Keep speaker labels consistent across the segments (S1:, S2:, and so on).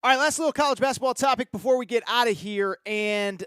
S1: All right, last little college basketball topic before we get out of here. And,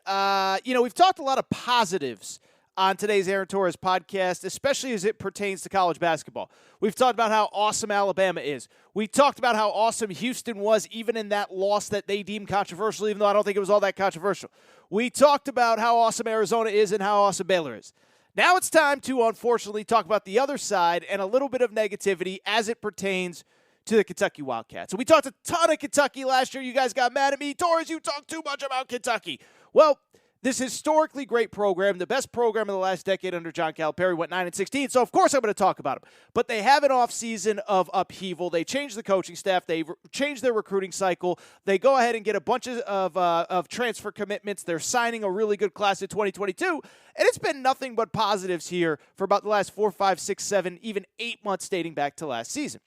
S1: we've talked a lot of positives on today's Aaron Torres podcast, especially as it pertains to college basketball. We've talked about how awesome Alabama is. We talked about how awesome Houston was, even in that loss that they deemed controversial, even though I don't think it was all that controversial. We talked about how awesome Arizona is and how awesome Baylor is. Now it's time to, unfortunately, talk about the other side and a little bit of negativity as it pertains to the Kentucky Wildcats. So we talked a ton of Kentucky last year. You guys got mad at me. Torres, you talk too much about Kentucky. Well, this historically great program, the best program in the last decade under John Calipari, went 9-16. So, of course, I'm going to talk about them. But they have an offseason of upheaval. They changed the coaching staff. They changed their recruiting cycle. They go ahead and get a bunch of transfer commitments. They're signing a really good class in 2022. And it's been nothing but positives here for about the last 4, 5, 6, 7, even 8 months dating back to last season.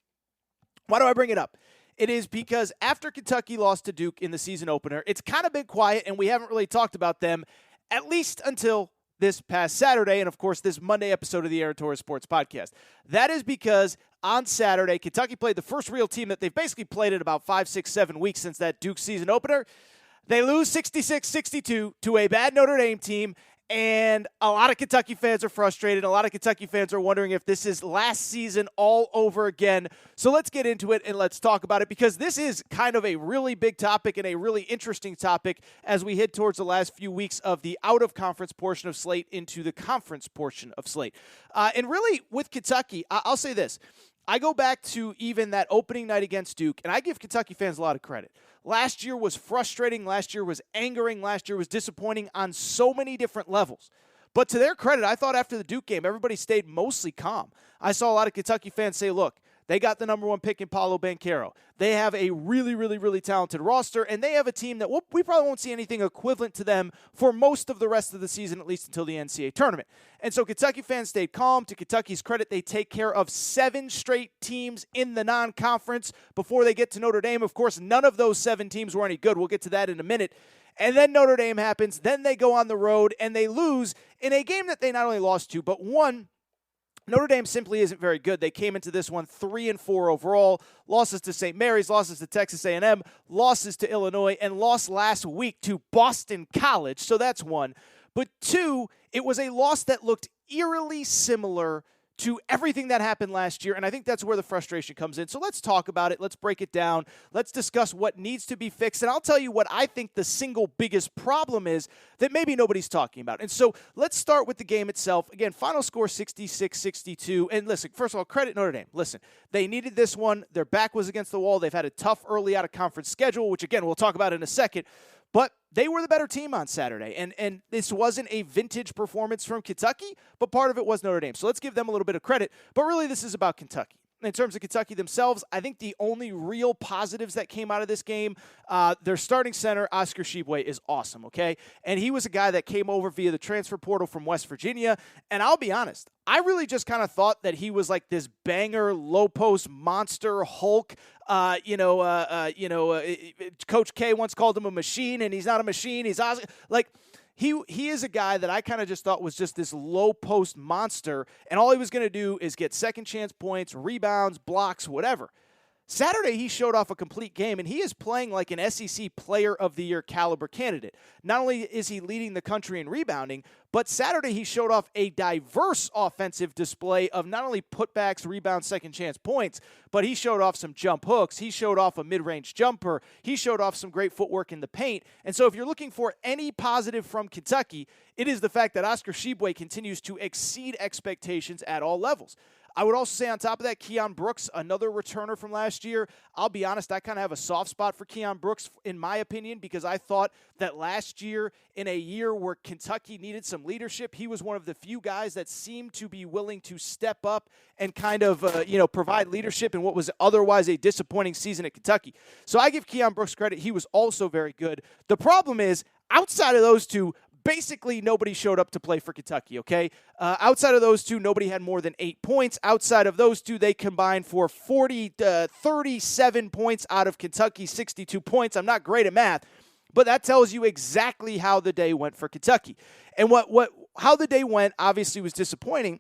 S1: Why do I bring it up? It is because after Kentucky lost to Duke in the season opener, it's kind of been quiet, and we haven't really talked about them, at least until this past Saturday, and of course this Monday episode of the Aaron Torres Sports Podcast. That is because on Saturday, Kentucky played the first real team that they've basically played in about 5, 6, 7 weeks since that Duke season opener. They lose 66-62 to a bad Notre Dame team, and a lot of Kentucky fans are frustrated. A lot of Kentucky fans are wondering if this is last season all over again. So let's get into it and let's talk about it, because this is kind of a really big topic and a really interesting topic as we head towards the last few weeks of the out-of-conference portion of Slate into the conference portion of Slate. And really, with Kentucky, I'll say this. I go back to even that opening night against Duke, and I give Kentucky fans a lot of credit. Last year was frustrating. Last year was angering. Last year was disappointing on so many different levels. But to their credit, I thought after the Duke game, everybody stayed mostly calm. I saw a lot of Kentucky fans say, look, they got the number one pick in Paolo Banchero. They have a really, really, really talented roster, and they have a team that we probably won't see anything equivalent to them for most of the rest of the season, at least until the NCAA tournament. And so Kentucky fans stayed calm. To Kentucky's credit, they take care of 7 straight teams in the non-conference before they get to Notre Dame. Of course, none of those 7 teams were any good. We'll get to that in a minute. And then Notre Dame happens. Then they go on the road, and they lose in a game that they not only lost to, but won. Notre Dame simply isn't very good. They came into this one 3-4 overall, losses to St. Mary's, losses to Texas A&M, losses to Illinois, and lost last week to Boston College. So that's one. But 2, it was a loss that looked eerily similar to everything that happened last year, and I think that's where the frustration comes in. So let's talk about it. Let's break it down. Let's discuss what needs to be fixed, and I'll tell you what I think the single biggest problem is that maybe nobody's talking about. And so let's start with the game itself. Again, final score 66-62, and listen, first of all, credit Notre Dame. Listen, they needed this one. Their back was against the wall. They've had a tough early out-of-conference schedule, which, again, we'll talk about in a second. But they were the better team on Saturday, and this wasn't a vintage performance from Kentucky, but part of it was Notre Dame. So let's give them a little bit of credit, but really this is about Kentucky. In terms of Kentucky themselves, I think the only real positives that came out of this game, their starting center, Oscar Tshiebwe, is awesome, okay? And he was a guy that came over via the transfer portal from West Virginia, and I'll be honest, I really just kind of thought that he was like this banger, low-post monster Hulk. Coach K once called him a machine, and he's not a machine. He's like he is a guy that I kind of just thought was just this low-post monster, and all he was going to do is get second-chance points, rebounds, blocks, whatever. Saturday, he showed off a complete game, and he is playing like an SEC Player of the Year caliber candidate. Not only is he leading the country in rebounding, but Saturday he showed off a diverse offensive display of not only putbacks, rebounds, second-chance points, but he showed off some jump hooks. He showed off a mid-range jumper. He showed off some great footwork in the paint. And so if you're looking for any positive from Kentucky, it is the fact that Oscar Tshiebwe continues to exceed expectations at all levels. I would also say on top of that, Keon Brooks, another returner from last year. I'll be honest, I kind of have a soft spot for Keon Brooks, in my opinion, because I thought that last year, in a year where Kentucky needed some leadership, he was one of the few guys that seemed to be willing to step up and kind of, provide leadership in what was otherwise a disappointing season at Kentucky. So I give Keon Brooks credit. He was also very good. The problem is, outside of those two, basically nobody showed up to play for Kentucky, okay? Outside of those two, nobody had more than 8 points. Outside of those two, they combined for 37 points out of Kentucky's 62 points. I'm not great at math, but that tells you exactly how the day went for Kentucky. And how the day went obviously was disappointing.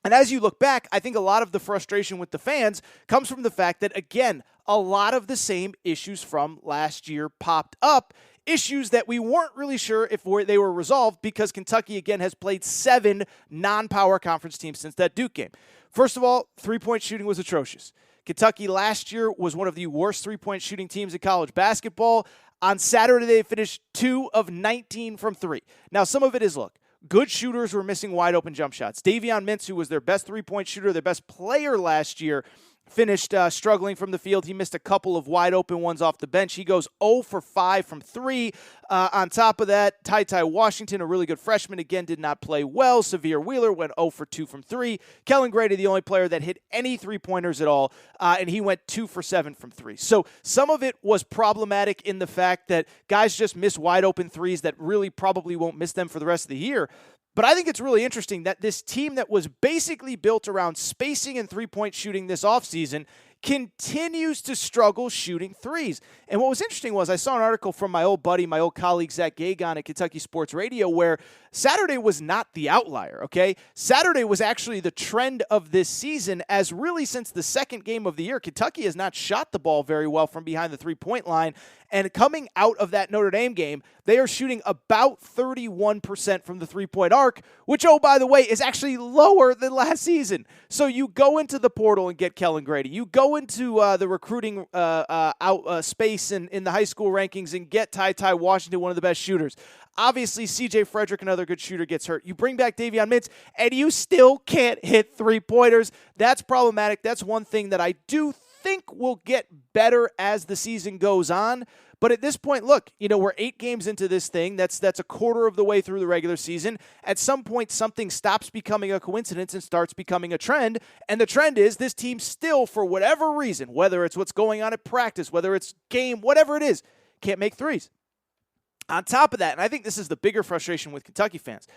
S1: And as you look back, I think a lot of the frustration with the fans comes from the fact that, again, a lot of the same issues from last year popped up, issues that we weren't really sure if they were resolved because Kentucky, again, has played 7 non-power conference teams since that Duke game. First of all, three-point shooting was atrocious. Kentucky last year was one of the worst three-point shooting teams in college basketball. On Saturday, they finished 2 of 19 from 3. Now, some of it is, look, good shooters were missing wide-open jump shots. Davion Mintz, who was their best three-point shooter, their best player last year, finished struggling from the field. He missed a couple of wide-open ones off the bench. He goes 0 for 5 from 3. On top of that, Ty Washington, a really good freshman, again did not play well. Severe Wheeler went 0 for 2 from 3. Kellen Grady, the only player that hit any three-pointers at all, and he went 2 for 7 from 3. So some of it was problematic in the fact that guys just miss wide-open threes that really probably won't miss them for the rest of the year. But I think it's really interesting that this team that was basically built around spacing and three-point shooting this offseason continues to struggle shooting threes. And what was interesting was I saw an article from my old buddy, my old colleague Zach Gagon at Kentucky Sports Radio, where Saturday was not the outlier, okay? Saturday was actually the trend of this season, as really since the second game of the year, Kentucky has not shot the ball very well from behind the three-point line. And coming out of that Notre Dame game, they are shooting about 31% from the three-point arc, which, oh, by the way, is actually lower than last season. So you go into the portal and get Kellen Grady. You go into the recruiting space in the high school rankings and get Ty Washington, one of the best shooters. Obviously, C.J. Frederick, another good shooter, gets hurt. You bring back Davion Mintz, and you still can't hit three-pointers. That's problematic. That's one thing that I do think will get better as the season goes on. But at this point, look, we're 8 games into this thing. That's a quarter of the way through the regular season. At some point, something stops becoming a coincidence and starts becoming a trend. And the trend is this team still, for whatever reason, whether it's what's going on at practice, whether it's game, whatever it is, can't make threes. On top of that, and I think this is the bigger frustration with Kentucky fans,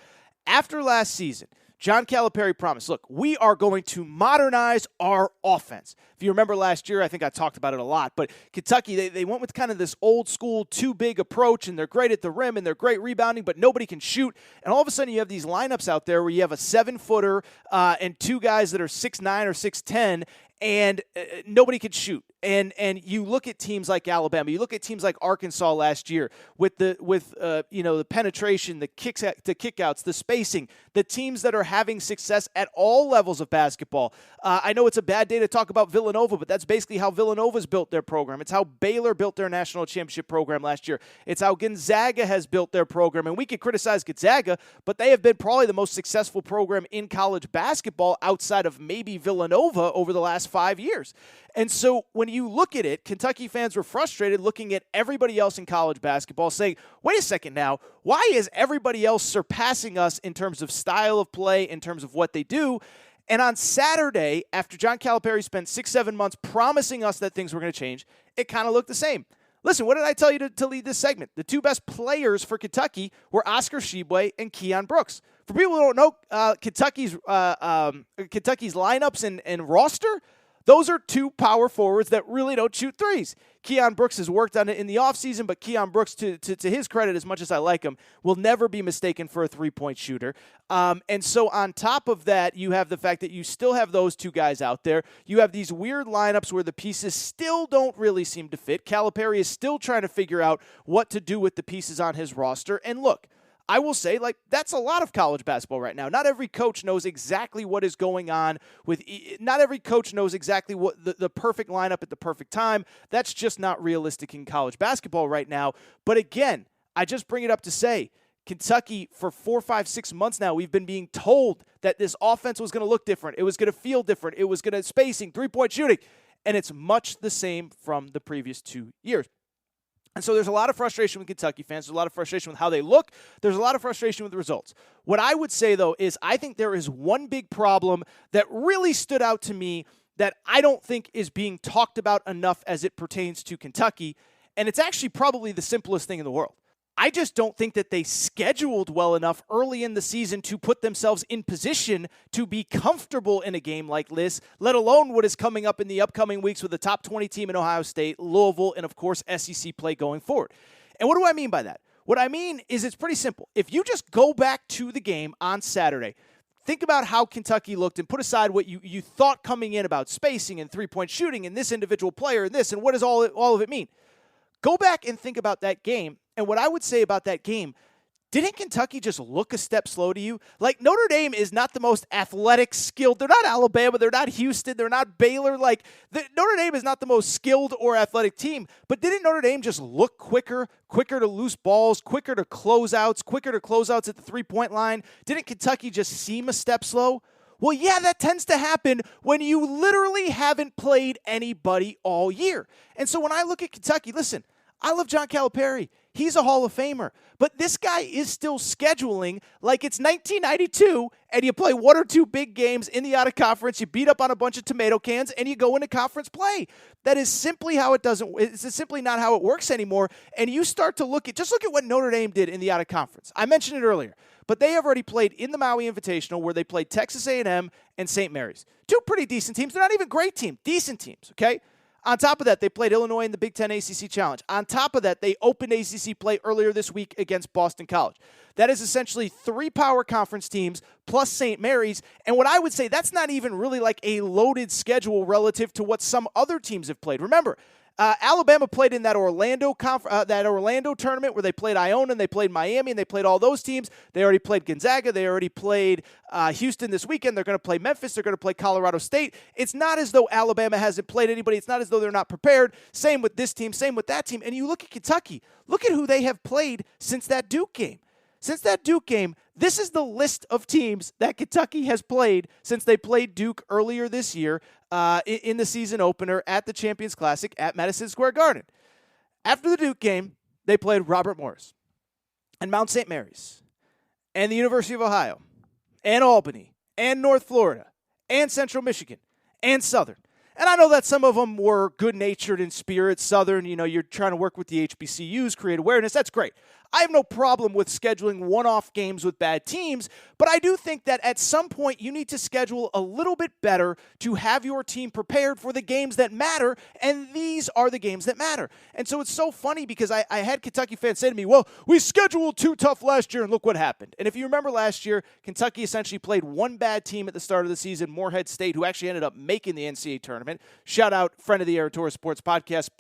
S1: after last season, John Calipari promised, look, we are going to modernize our offense. If you remember last year, I think I talked about it a lot, but Kentucky, they went with kind of this old school, too big approach, and they're great at the rim, and they're great rebounding, but nobody can shoot. And all of a sudden, you have these lineups out there where you have a 7-footer and 2 guys that are 6'9" or 6'10", and nobody could shoot. And you look at teams like Alabama, you look at teams like Arkansas last year with the penetration, the kickouts, the spacing, the teams that are having success at all levels of basketball. I know it's a bad day to talk about Villanova, but that's basically how Villanova's built their program. It's how Baylor built their national championship program last year. It's how Gonzaga has built their program. And we could criticize Gonzaga, but they have been probably the most successful program in college basketball outside of maybe Villanova over the last 5 years. And so when you look at it, Kentucky fans were frustrated looking at everybody else in college basketball saying, wait a second now, why is everybody else surpassing us in terms of style of play, in terms of what they do? And on Saturday, after John Calipari spent 6-7 months promising us that things were going to change, it kind of looked the same. Listen, what did I tell you to lead this segment? The 2 best players for Kentucky were Oscar Tshiebwe and Keon Brooks. For people who don't know, Kentucky's lineups and roster, those are 2 power forwards that really don't shoot threes. Keon Brooks has worked on it in the offseason, but Keon Brooks, to his credit, as much as I like him, will never be mistaken for a three-point shooter. And so on top of that, you have the fact that you still have those 2 guys out there. You have these weird lineups where the pieces still don't really seem to fit. Calipari is still trying to figure out what to do with the pieces on his roster. And look, I will say, that's a lot of college basketball right now. Not every coach knows exactly what is going on not every coach knows exactly what the perfect lineup at the perfect time. That's just not realistic in college basketball right now. But again, I just bring it up to say, Kentucky, for 4, 5, 6 months now, we've been being told that this offense was going to look different. It was going to feel different. It was going to spacing, three-point shooting. And it's much the same from the previous 2 years. And so there's a lot of frustration with Kentucky fans. There's a lot of frustration with how they look. There's a lot of frustration with the results. What I would say, though, is I think there is one big problem that really stood out to me that I don't think is being talked about enough as it pertains to Kentucky, and it's actually probably the simplest thing in the world. I just don't think that they scheduled well enough early in the season to put themselves in position to be comfortable in a game like this, let alone what is coming up in the upcoming weeks with the top 20 team in Ohio State, Louisville, and, of course, SEC play going forward. And what do I mean by that? What I mean is it's pretty simple. If you just go back to the game on Saturday, think about how Kentucky looked and put aside what you thought coming in about spacing and three-point shooting and this individual player and this and what does all of it mean. Go back and think about that game. And what I would say about that game, didn't Kentucky just look a step slow to you? Like, Notre Dame is not the most athletic, skilled. They're not Alabama. They're not Houston. They're not Baylor. Notre Dame is not the most skilled or athletic team. But didn't Notre Dame just look quicker to loose balls, quicker to closeouts at the three-point line? Didn't Kentucky just seem a step slow? Well, yeah, that tends to happen when you literally haven't played anybody all year. And so when I look at Kentucky, listen, I love John Calipari. He's a Hall of Famer. But this guy is still scheduling like it's 1992, and you play one or two big games in the out-of-conference, you beat up on a bunch of tomato cans, and you go into conference play. That is simply how it's simply not how it works anymore. And you start to look at what Notre Dame did in the out-of-conference. I mentioned it earlier, but they have already played in the Maui Invitational where they played Texas A&M and St. Mary's. Two pretty decent teams. They're not even great teams, decent teams, okay? On top of that, they played Illinois in the Big Ten ACC Challenge. On top of that, they opened ACC play earlier this week against Boston College. That is essentially 3 power conference teams plus St. Mary's. And what I would say, that's not even really like a loaded schedule relative to what some other teams have played. Remember, Alabama played in that Orlando tournament where they played Iona and they played Miami and they played all those teams. They already played Gonzaga. They already played Houston this weekend. They're going to play Memphis. They're going to play Colorado State. It's not as though Alabama hasn't played anybody. It's not as though they're not prepared. Same with this team. Same with that team. And you look at Kentucky. Look at who they have played since that Duke game. Since that Duke game, this is the list of teams that Kentucky has played since they played Duke earlier this year in the season opener at the Champions Classic at Madison Square Garden. After the Duke game, they played Robert Morris and Mount St. Mary's and the University of Ohio and Albany and North Florida and Central Michigan and Southern. And I know that some of them were good-natured in spirit. Southern, you're trying to work with the HBCUs, create awareness. That's great. I have no problem with scheduling one-off games with bad teams, but I do think that at some point you need to schedule a little bit better to have your team prepared for the games that matter, and these are the games that matter. And so it's so funny because I had Kentucky fans say to me, well, we scheduled too tough last year, and look what happened. And if you remember last year, Kentucky essentially played one bad team at the start of the season, Morehead State, who actually ended up making the NCAA tournament. Shout out, friend of the Air Tour Sports Podcast,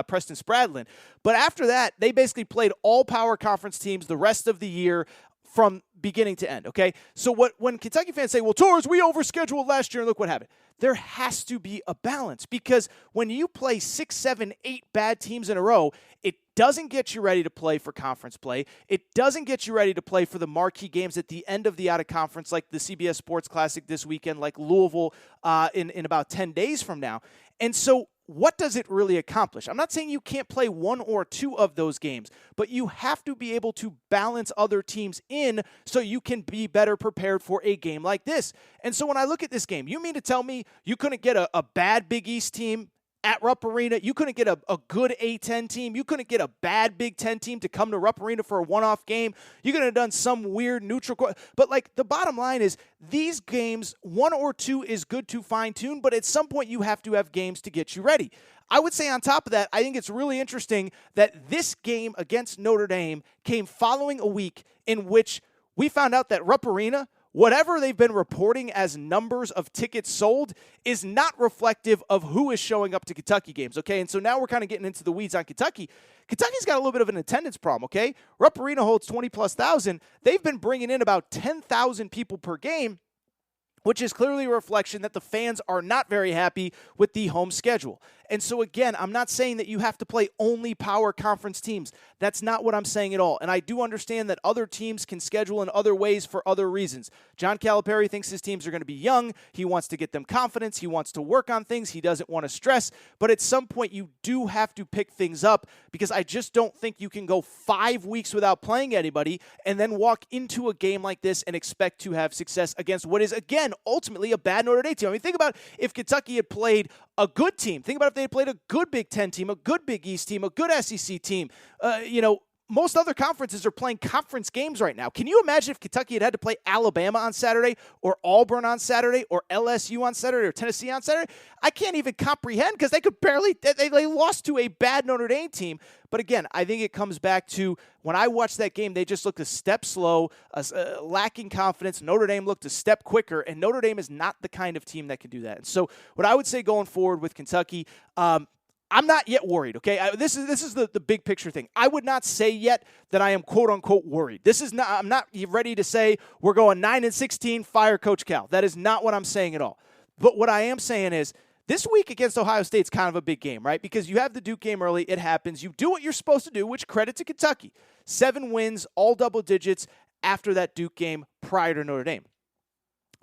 S1: Preston Spradlin. But after that, they basically played all power conference teams the rest of the year from beginning to end, okay? So when Kentucky fans say, well, Torres, we overscheduled last year, and look what happened. There has to be a balance because when you play 6, 7, 8 bad teams in a row, it doesn't get you ready to play for conference play. It doesn't get you ready to play for the marquee games at the end of the out-of-conference, like the CBS Sports Classic this weekend, like Louisville in about 10 days from now. And so what does it really accomplish? I'm not saying you can't play 1 or 2 of those games, but you have to be able to balance other teams in so you can be better prepared for a game like this. And so when I look at this game, you mean to tell me you couldn't get a bad Big East team at Rupp Arena? You couldn't get a good A-10 team? You couldn't get a bad Big Ten team to come to Rupp Arena for a one-off game? You could have done some weird neutral. But, the bottom line is these games, 1 or 2 is good to fine-tune, but at some point you have to have games to get you ready. I would say on top of that, I think it's really interesting that this game against Notre Dame came following a week in which we found out that Rupp Arena, whatever they've been reporting as numbers of tickets sold, is not reflective of who is showing up to Kentucky games, okay? And so now we're kind of getting into the weeds on Kentucky. Kentucky's got a little bit of an attendance problem, okay? Rupp Arena holds 20-plus thousand. They've been bringing in about 10,000 people per game, which is clearly a reflection that the fans are not very happy with the home schedule. And so, again, I'm not saying that you have to play only power conference teams. That's not what I'm saying at all. And I do understand that other teams can schedule in other ways for other reasons. John Calipari thinks his teams are going to be young. He wants to get them confidence. He wants to work on things. He doesn't want to stress. But at some point, you do have to pick things up because I just don't think you can go 5 weeks without playing anybody and then walk into a game like this and expect to have success against what is, again, ultimately a bad Notre Dame team. I mean, think about if Kentucky had played a good team. Think about if they had played a good Big Ten team, a good Big East team, a good SEC team. most other conferences are playing conference games right now. Can you imagine if Kentucky had to play Alabama on Saturday or Auburn on Saturday or LSU on Saturday or Tennessee on Saturday? I can't even comprehend because they could barely – they lost to a bad Notre Dame team. But again, I think it comes back to when I watched that game, they just looked a step slow, lacking confidence. Notre Dame looked a step quicker, and Notre Dame is not the kind of team that can do that. And so what I would say going forward with Kentucky I'm not yet worried, okay? This is the big picture thing. I would not say yet that I am quote-unquote worried. I'm not ready to say we're going 9-16, fire Coach Cal. That is not what I'm saying at all. But what I am saying is this week against Ohio State's kind of a big game, right? Because you have the Duke game early. It happens. You do what you're supposed to do, which credit to Kentucky. 7 wins, all double digits after that Duke game prior to Notre Dame.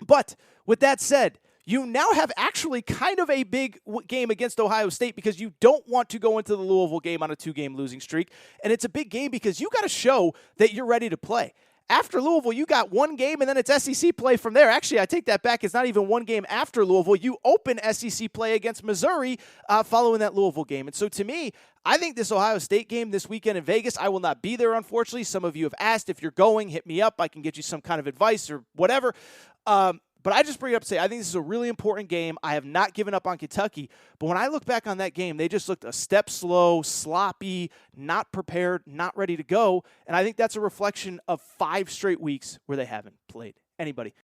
S1: But with that said, you now have actually kind of a big game against Ohio State because you don't want to go into the Louisville game on a 2-game losing streak. And it's a big game because you got to show that you're ready to play. After Louisville, you got 1 game, and then it's SEC play from there. Actually, I take that back. It's not even 1 game after Louisville. You open SEC play against Missouri following that Louisville game. And so to me, I think this Ohio State game this weekend in Vegas, I will not be there, unfortunately. Some of you have asked if you're going, hit me up. I can get you some kind of advice or whatever. But I just bring it up to say I think this is a really important game. I have not given up on Kentucky. But when I look back on that game, they just looked a step slow, sloppy, not prepared, not ready to go. And I think that's a reflection of 5 straight weeks where they haven't played anybody.